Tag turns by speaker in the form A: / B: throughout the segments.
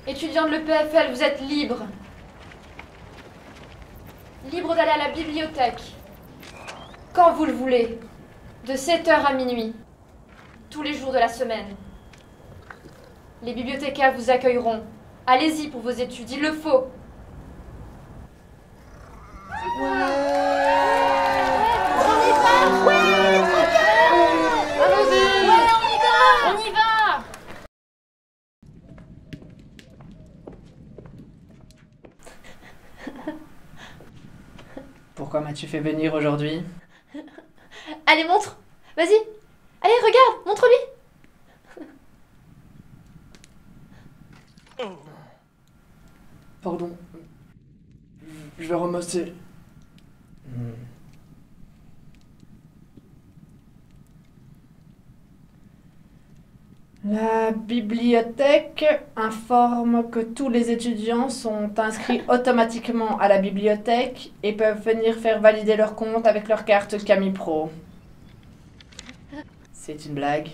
A: Étudiants de l'EPFL, vous êtes libres. Libres d'aller à la bibliothèque. Quand vous le voulez. De 7 h à minuit. Tous les jours de la semaine. Les bibliothécaires vous accueilleront. Allez-y pour vos études, il le faut.
B: Pourquoi m'as-tu fait venir aujourd'hui?
A: Allez, montre. Vas-y. Allez, regarde, montre-lui.
B: Pardon. Je vais ramasser. La bibliothèque informe que tous les étudiants sont inscrits automatiquement à la bibliothèque et peuvent venir faire valider leur compte avec leur carte Camille Pro. C'est une blague.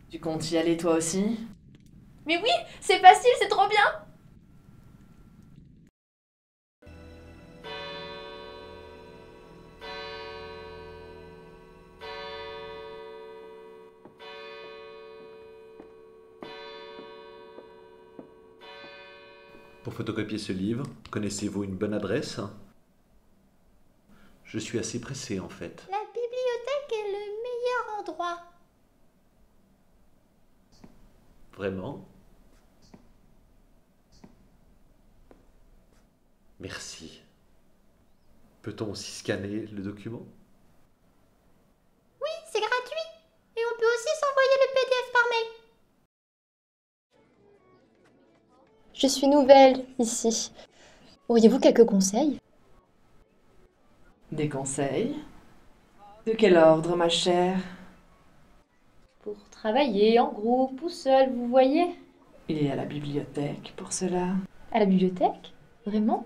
B: Tu comptes y aller toi aussi?
A: Mais oui, c'est facile, c'est trop bien.
C: Pour photocopier ce livre, connaissez-vous une bonne adresse? Je suis assez pressé en fait.
D: La bibliothèque est le meilleur endroit.
C: Vraiment? Merci. Peut-on aussi scanner le document?
D: Oui, c'est gratuit. Et on peut aussi s'envoyer le PDF par mail.
E: Je suis nouvelle ici. Auriez-vous quelques conseils?
B: Des conseils? De quel ordre, ma chère?
A: Pour travailler en groupe ou seul, vous voyez?
B: Il y a la bibliothèque pour cela.
A: À la bibliothèque? Vraiment?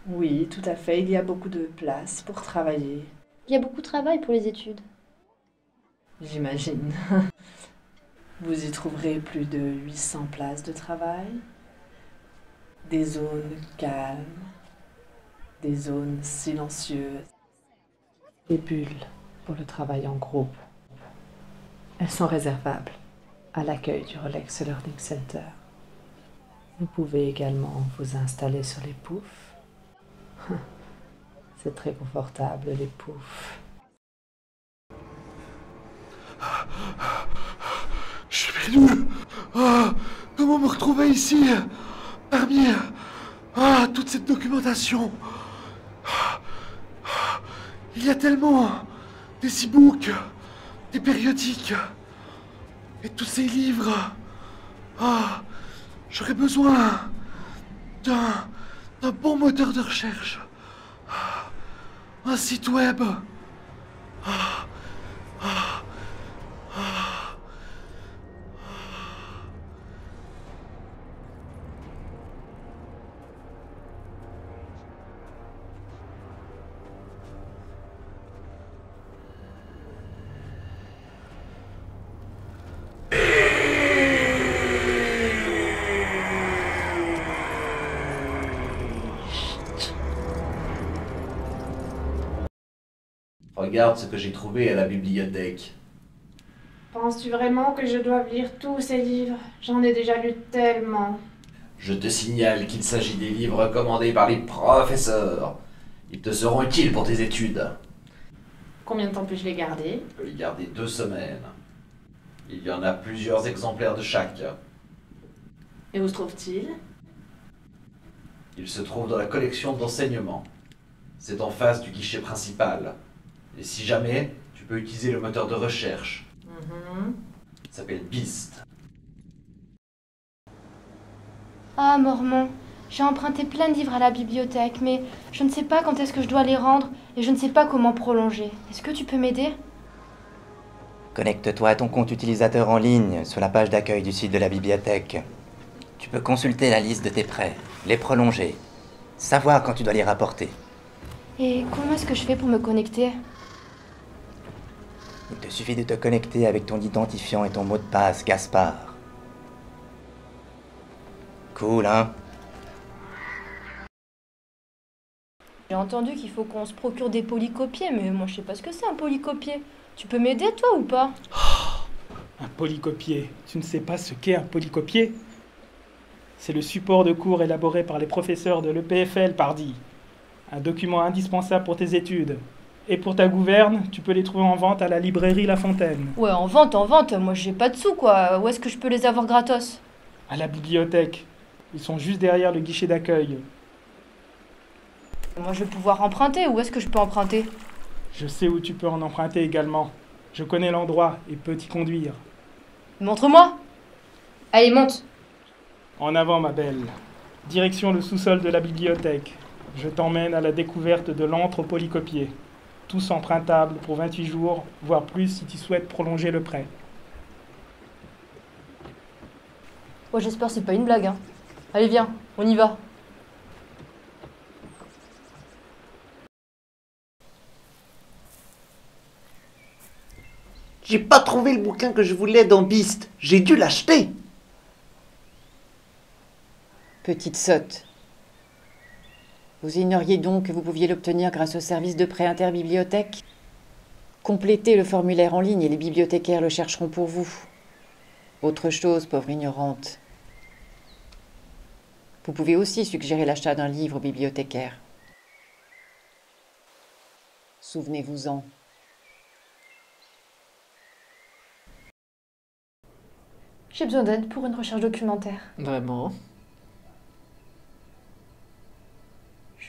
B: Oui, tout à fait, il y a beaucoup de place pour travailler.
A: Il y a beaucoup de travail pour les études.
B: J'imagine. Vous y trouverez plus de 800 places de travail. Des zones calmes, des zones silencieuses, des bulles pour le travail en groupe. Elles sont réservables à l'accueil du Rolex Learning Center. Vous pouvez également vous installer sur les poufs. C'est très confortable, les poufs.
F: Je suis perdu. Comment me retrouver ici, parmi toute cette documentation? Il y a tellement des e-books, des périodiques et tous ces livres. J'aurais besoin d'un bon moteur de recherche, un site web.
C: Regarde ce que j'ai trouvé à la bibliothèque.
B: Penses-tu vraiment que je dois lire tous ces livres? J'en ai déjà lu tellement.
C: Je te signale qu'il s'agit des livres recommandés par les professeurs. Ils te seront utiles pour tes études.
B: Combien de temps puis-je les garder?
C: Tu peux les garder 2 semaines. Il y en a plusieurs exemplaires de chaque.
B: Et où se trouve-t-il?
C: Il se trouve dans la collection d'enseignement. C'est en face du guichet principal. Et si jamais, tu peux utiliser le moteur de recherche. Ça s'appelle Beast.
A: Ah, Mormon, j'ai emprunté plein de livres à la bibliothèque, mais je ne sais pas quand est-ce que je dois les rendre et je ne sais pas comment prolonger. Est-ce que tu peux m'aider?
G: Connecte-toi à ton compte utilisateur en ligne sur la page d'accueil du site de la bibliothèque. Tu peux consulter la liste de tes prêts, les prolonger, savoir quand tu dois les rapporter.
A: Et comment est-ce que je fais pour me connecter?
G: Il te suffit de te connecter avec ton identifiant et ton mot de passe Gaspard. Cool, hein?
H: J'ai entendu qu'il faut qu'on se procure des polycopiers, mais moi je sais pas ce que c'est un polycopier. Tu peux m'aider toi ou pas?
I: Un polycopier. Tu ne sais pas ce qu'est un polycopier? C'est le support de cours élaboré par les professeurs de l'EPFL, pardi. Un document indispensable pour tes études. Et pour ta gouverne, tu peux les trouver en vente à la librairie La Fontaine.
H: Ouais, en vente, moi j'ai pas de sous quoi. Où est-ce que je peux les avoir gratos?
I: À la bibliothèque. Ils sont juste derrière le guichet d'accueil.
H: Moi je vais pouvoir emprunter, où est-ce que je peux emprunter?
I: Je sais où tu peux en emprunter également. Je connais l'endroit et peux t'y conduire.
H: Montre-moi!
A: Allez, monte.
I: En avant, ma belle. Direction le sous-sol de la bibliothèque. Je t'emmène à la découverte de l'antre au polycopier. Tous empruntables pour 28 jours, voire plus si tu souhaites prolonger le prêt.
H: Ouais, j'espère que c'est pas une blague, hein. Allez, viens, on y va.
J: J'ai pas trouvé le bouquin que je voulais dans Beast. J'ai dû l'acheter.
K: Petite sotte. Vous ignoriez donc que vous pouviez l'obtenir grâce au service de prêt interbibliothèque? Complétez le formulaire en ligne et les bibliothécaires le chercheront pour vous. Autre chose, pauvre ignorante. Vous pouvez aussi suggérer l'achat d'un livre au bibliothécaire. Souvenez-vous-en.
A: J'ai besoin d'aide pour une recherche documentaire.
B: Vraiment?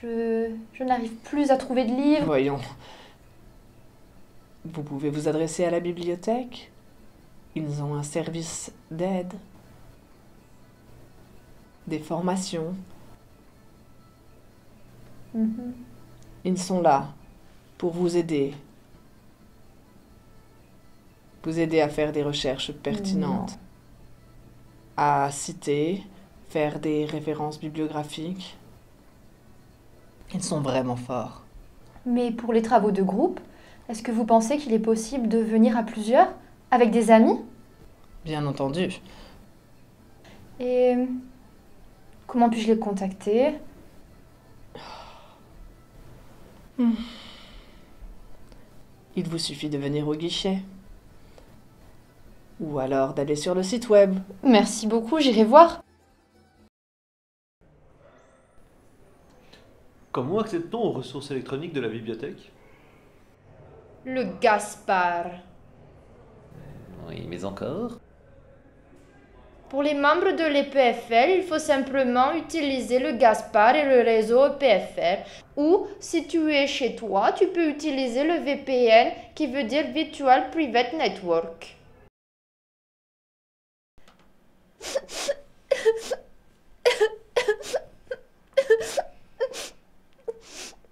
A: Je n'arrive plus à trouver de livres.
B: Voyons. Vous pouvez vous adresser à la bibliothèque. Ils ont un service d'aide. Des formations. Ils sont là pour vous aider. Vous aider à faire des recherches pertinentes. À citer, faire des références bibliographiques. Ils sont vraiment forts.
A: Mais pour les travaux de groupe, est-ce que vous pensez qu'il est possible de venir à plusieurs, avec des amis?
B: Bien entendu.
A: Et comment puis-je les contacter?
B: Il vous suffit de venir au guichet. Ou alors d'aller sur le site web.
A: Merci beaucoup, j'irai voir.
L: Comment accède-t-on aux ressources électroniques de la bibliothèque?
A: Le Gaspard.
L: Oui, mais encore?
A: Pour les membres de l'EPFL, il faut simplement utiliser le Gaspard et le réseau EPFL. Ou, si tu es chez toi, tu peux utiliser le VPN, qui veut dire Virtual Private Network.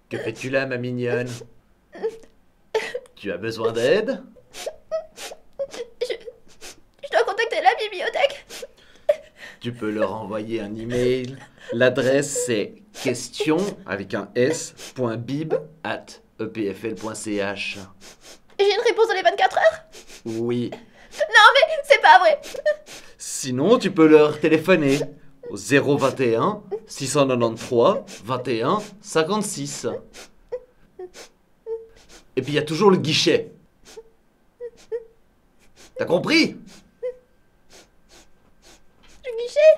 J: Que fais-tu là, ma mignonne? Tu as besoin d'aide?
D: Je dois contacter la bibliothèque.
J: Tu peux leur envoyer un email. L'adresse c'est question avec un s.bib@epfl.ch.
D: J'ai une réponse dans les 24 heures?
J: Oui.
D: Non mais c'est pas vrai.
J: Sinon, tu peux leur téléphoner au 021 693 21 56. Et puis il y a toujours le guichet. T'as compris?
D: Le guichet?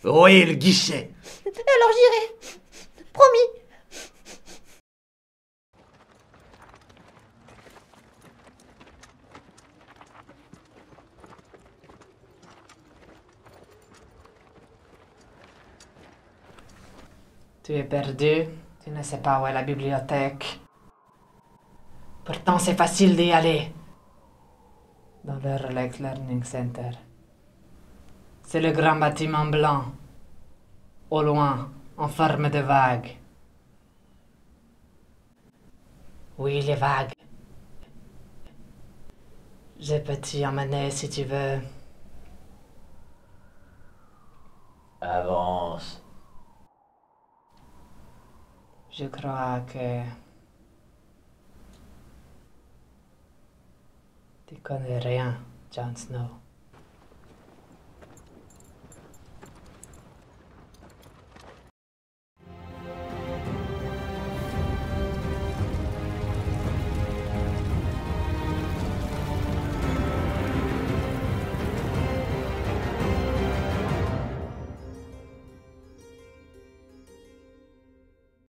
J: Oui, le guichet.
D: Alors j'irai. Promis.
B: Tu es perdu, tu ne sais pas où est la bibliothèque. Pourtant, c'est facile d'y aller. Dans le Relax Learning Center. C'est le grand bâtiment blanc. Au loin, en forme de vague. Oui, les vagues. Je peux t'y emmener si tu veux.
J: Avance.
B: Je crois que tu connais rien, Jon Snow.